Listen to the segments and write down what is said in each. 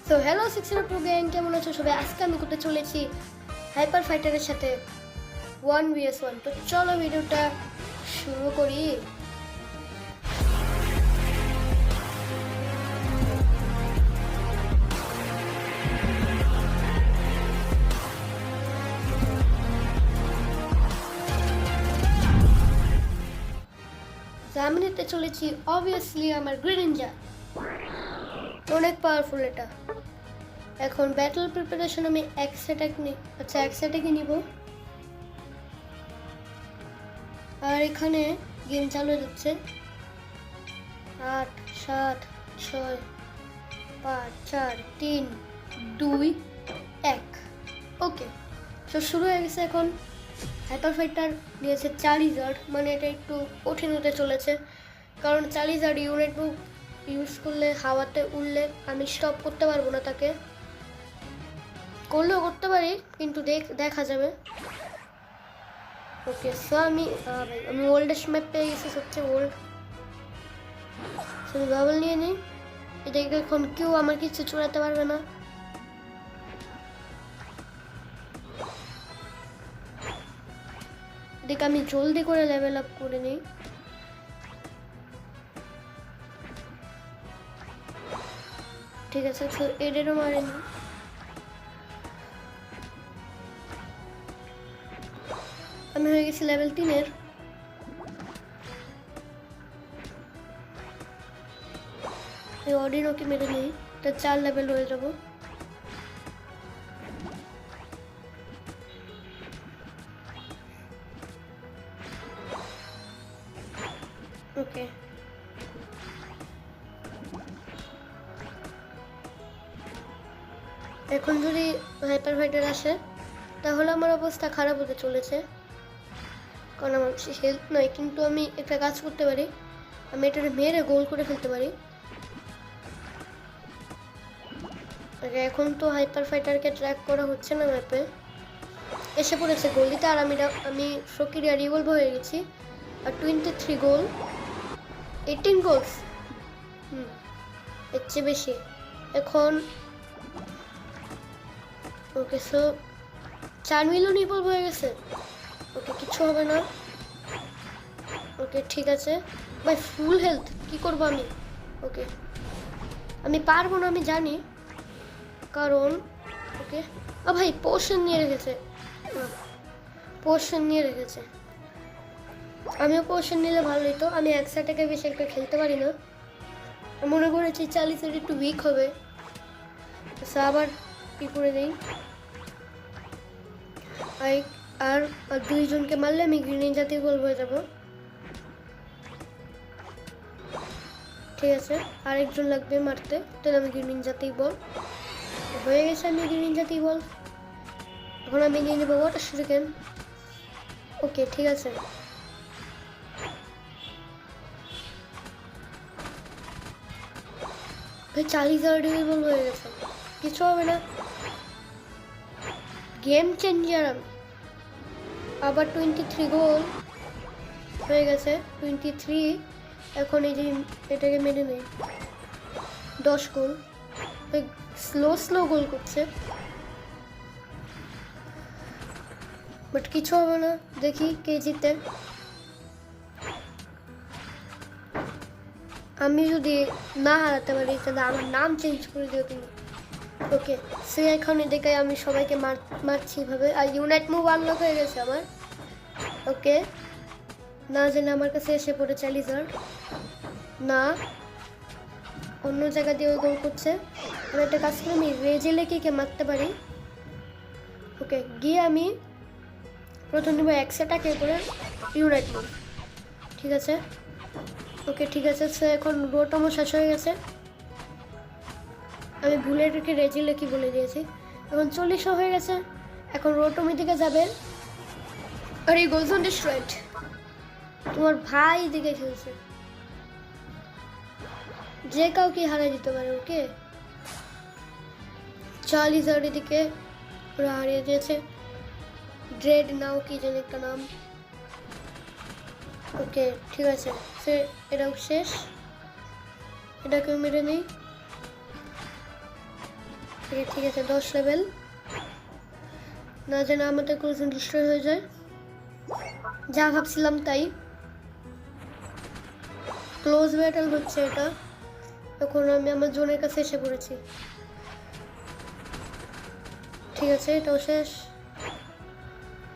তো hello 602 gang, কেমন আছো সবাই? আজকে আমি করতে চলেছি হাইপার ফাইটারের সাথে 1vs1। তো চলো ভিডিওটা শুরু করি। আমি নিতে চলেছি অবভিয়াসলি আমার গ্রেনিনজা, অনেক পাওয়ারফুল এটা। এখন ব্যাটল প্রিপারেশন আমি এক্স অ্যাটাকই নিব। আর এখানে গেম চালু হয়ে যাচ্ছে। 8 7 6 5 4 3 2 1। ওকে, তো শুরু হয়ে গেছে। এখন হাইপার ফাইটার দিয়েছে চার্লিজার্ড, মানে এটা একটু কঠিন হতে চলেছে, কারণ চার্লিজার্ড ইউনিট বুক ইউজ করলে হাওয়াতে উড়লে আমি স্টপ করতে পারবো না, তাকে করলেও করতে পারি কিন্তু দেখা যাবে। ওকে, সো আমি ওল্ডেস্ট ম্যাপ পেয়ে গেছি, সবচেয়ে ওল্ড। আমি বাবল নিয়ে নিই, এটাকে এখন কেউ আমার কিছু চড়াতে পারবে না। এদিকে আমি জলদি করে লেভেল আপ করে নিই। ঠিক আছে, তো এদেরও মারেনি। আমি হয়ে গেছি লেভেল 3-এর। এই অডিনোকে মেরে নিই, তা 4 লেভেল হয়ে যাব। ওকে, এখন যদি হাইপার ফাইটার আসে তাহলে আমার অবস্থা খারাপ হতে চলেছে, কারণ আমার হেলথ নয়। কিন্তু আমি একটা কাজ করতে পারি, আমি এটা মেরে গোল করে ফেলতে পারি। এখন তো হাইপার ফাইটারকে ট্র্যাক করা হচ্ছে না, ম্যাপে এসে পড়েছে গোল দিতে। আর আমি ফকিরিয়া রিভলভ হয়ে গেছি। আর 23 গোল, 18 গোলস, এর চেয়ে বেশি এখন। ওকে, সো 4 মিলিয়ন রিভলভ হয়ে গেছে। ওকে, কিছু হবে না। ওকে, ঠিক আছে ভাই, ফুল হেলথ, কি করবো আমি? ওকে, আমি পারবো না, আমি জানি, কারণ ওকে ভাই পোর্শন নিয়ে রেখেছে, আমিও পোর্শন নিলে ভালোই। তো আমি একসাথে বেশি একটা খেলতে পারি না, মনে করেছি 40-এর একটু উইক হবে, আবার কি করে নেই। আর 2 জনকে মারলে আমি গ্রিন জাতীয় গোল হয়ে যাব। ঠিক আছে, আরেকজন লাগবে মারতে, তাহলে আমি গ্রিন জাতীয় বল হয়ে গেছে। আমি গ্রিন জাতীয় বল এখন আমি নিয়ে নেবো ওয়াটার শুরিকেন। ওকে, ঠিক আছে। ভাই 40,000 রিভলভ হয়ে গেছে, কিছু হবে না, গেম চেঞ্জার আমি। আবার 23 গোল হয়ে গেছে, 23। এখন এই যে এটাকে মেনে নেই, 10 গোল। স্লো গোল করছে, বাট কিছু হবে না, দেখি কে জিতে। আমি যদি না হারাতে পারি তাহলে আমার নাম চেঞ্জ করে দিও তুমি। ওকে, সে এখন এদিকে আমি সবাইকে মারছি এভাবে। আর ইউনাইট মুভ আনলক হয়ে গেছে আমার। ওকে, না জেনে আমার কাছে এসে পড়ে চার্লিজার্ড, না অন্য জায়গা দিয়ে ওই গোল করছে। আমি একটা কাজ করে আমি রেজেলেকে মারতে পারি। ওকে, গিয়ে আমি প্রথম নেব একসাটাকে করে ইউনাইট মুভ। ঠিক আছে, ওকে, ঠিক আছে। সে এখন রোটমো শেষ হয়ে গেছে, আমি ভুলে রেখে রেজিলেকি বলে দিয়েছি। এখন 40 হয়ে গেছে, এখন রোটমি দিকে যাবে। আর এই গোলজন ডিস্ট্রয়েড, তোমার ভাই দিকে খেলছে, যে কাউকে হারিয়ে দিতে পারে। ওকে, 40,000 দিকে ওরা হারিয়ে দিয়েছে। ড্রেড নাও কি যেন একটা নাম। ওকে, ঠিক আছে, সে এটাও শেষ, এটাকেও মেরে নেই। ঠিক আছে 10 লেভেল, না জানি আমাদের কোজন ডিস্ট্রয় হয়ে যায়। যা ভাবছিলাম তাই, ক্লোজ ব্যাটল হচ্ছে এটা। এখন আমি আমার জোনের কাছে এসে পড়েছি। ঠিক আছে, এটাও শেষ।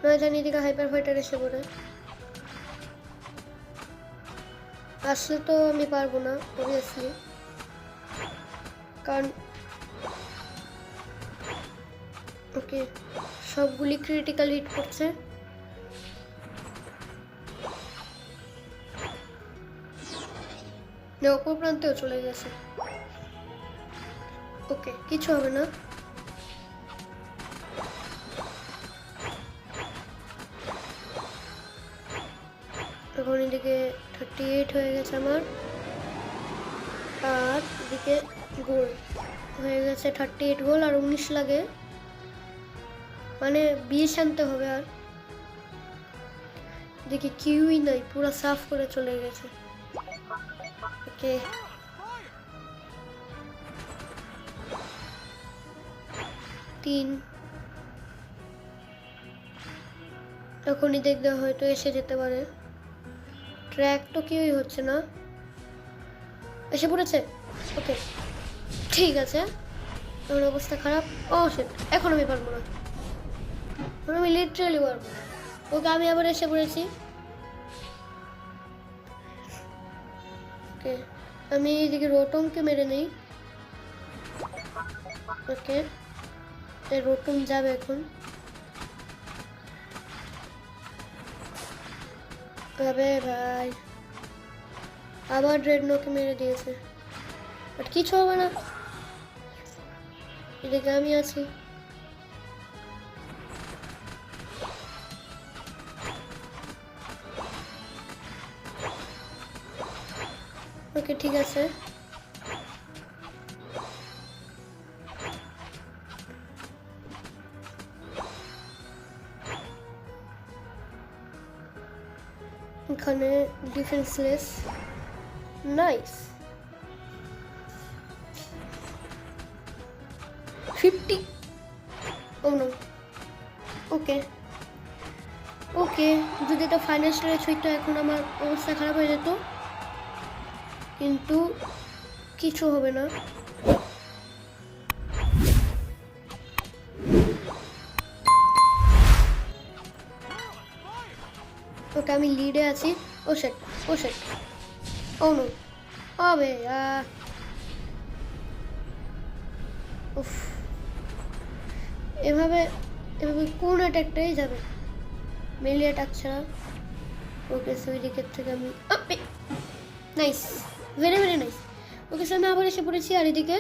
না জানি এদিকে হাইপার ফাইটার এসে পড়ে। আসলে তো আমি পারবো না অবভিয়াসলি, কারণ ওকে সবগুলি ক্রিটিক্যাল হিট করছে। অপর প্রান্তেও চলে গেছে। ওকে কিছু হবে না। এখন এদিকে 38 হয়ে গেছে আমার, আর এদিকে গোল হয়ে গেছে 38 গোল, আর 19 লাগে, মানে 20 আনতে হবে। আর দেখি কিউই নাই, পুরো সাফ করে চলে গেছে। ওকে তিন, এখনই দেখতে হয়তো এসে যেতে পারে। ট্র্যাক তো কেউই হচ্ছে না, এসে পড়েছে। ওকে ঠিক আছে, আমার অবস্থা খারাপ। ও শিট, এখন আমি পারবো না, আমি লিটারালি পারবো না। ওকে আমি আবার এসে পড়েছি। ওকে আমি এইদিকে রোটমকে মেরে নেই। ওকে রোটম যাবে এখন। আবে ভাই, আবার ড্রেডনোকে মেরে দিয়েছে, বাট কিছু হবে না, এদিকে আমি আছি। ওকে ঠিক আছে, এখানে ডিফেন্সলেস, নাইস 50। ও নো, ওকে ওকে যদি এটা ফাইনাল স্টেজ হইতো এখন আমার অবস্থা খারাপ হয়ে যেত, কিন্তু কিছু হবে না। ওকে আমি লিডে আছি। ও সেট, ও সেট, ও নো, আবে উফ, এভাবে এভাবে কোন অ্যাটাকটাই যাবে, মেলি অ্যাটাক ছাড়া। ওকে সো ওই দিকের থেকে আমি nice, very very nice. Okay so আমি আবার এসে পড়েছি, আর এদিকে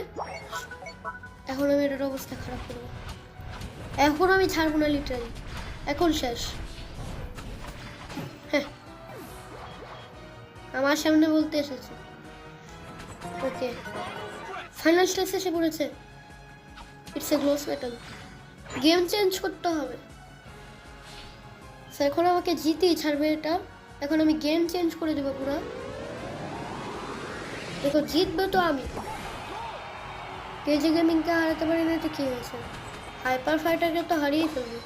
এখন আমি এটার অবস্থা খারাপ করবো। এখন আমি ছাড়বো না লিটারালি, এখন শেষ। হ্যাঁ আমার সামনে বলতে এসেছে। ওকে ফাইনাল স্টেজ এসে পড়েছে, it's a close battle, game change করতে হবে। এখন আমাকে জিতেই ছাড়বে এটা, এখন আমি গেম চেঞ্জ করে দেবো পুরো। দেখো জিতবে তো আমি, কেজি গেমিংকে হারাতে পারি না তো কি হয়েছে, হাইপার ফাইটারকে তো হারিয়ে ফেলবো।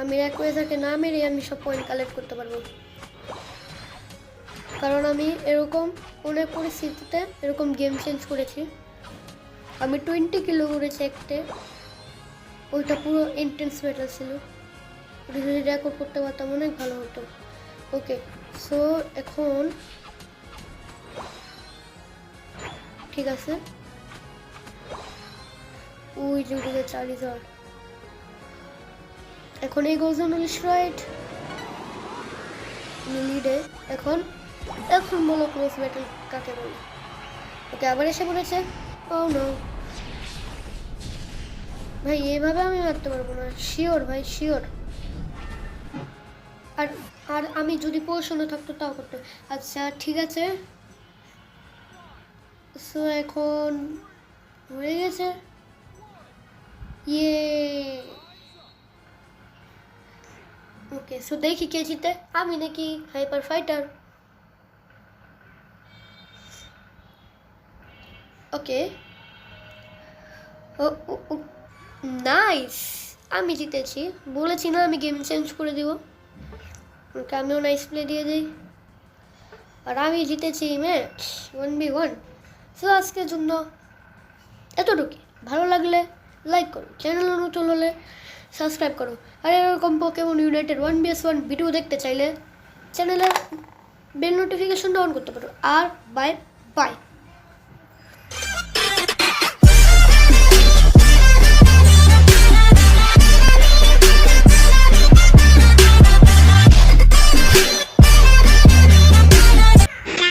আমি র্যাকওয়েজারকে না মেরে আমি সব পয়েন্ট কালেক্ট করতে পারবো, কারণ আমি এরকম অনেক পরিস্থিতিতে এরকম গেম চেঞ্জ করেছি। আমি 20 কিলো করেছি একটে, ওইটা পুরো ইন্টেন্স ব্যাটল ছিল, ওটা যদি রেকর্ড করতে পারতাম অনেক ভালো হতো। ওকে সো এখন ঠিক আছে, ওই যে ওদিকে চার্লিজার, এখন এই গোলজন রাইট লিডে। এখন এখন বলো ক্লোজ ব্যাটল কাকে বলে। ওকে আবার এসে পড়েছে। ও নো ভাই, এইভাবে আমি মারতে পারবো না, শিওর ভাই শিওর। আর আর আমি যদি পড়াশোনা থাকতো তাও করতো। আচ্ছা ঠিক আছে, সো এখন হয়ে গেছে। ইয়ে ওকে সো দেখি কে জিতে, আমি নাকি হাইপার ফাইটার। ওকে নাইস, আমি জিতেছি, বলেছি না আমি গেম চেঞ্জ করে দিব। ওকে আমিও নাইস প্লে দিয়ে দিই, আর আমি জিতেছি ম্যাচ 1v1। সো আজকের জন্য এতটুকুই। ভালো লাগলে লাইক করো, চ্যানেল নতুন হলে সাবস্ক্রাইব করো, আর এরকম পোকেমন ইউনাইটেড 1vs1 ভিডিও দেখতে চাইলে চ্যানেলের বেল নোটিফিকেশনটা অন করতে পারো। আর বাই বাই।